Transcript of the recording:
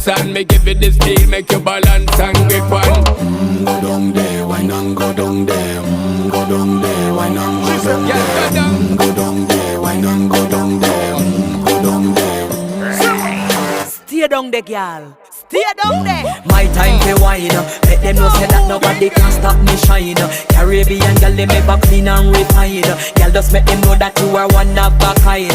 dance and me give it this feel, make you balance and grip on. Go down there, why not go down there? Go down there, why not go down there? Go down there, why not go down there? Go down there. Stay down there, girl. Stay down there. My time to wine. Let them know say that nobody can stop me shine. Caribbean girl, they make back clean and refine. Girl, just make them know that you are one of a kind.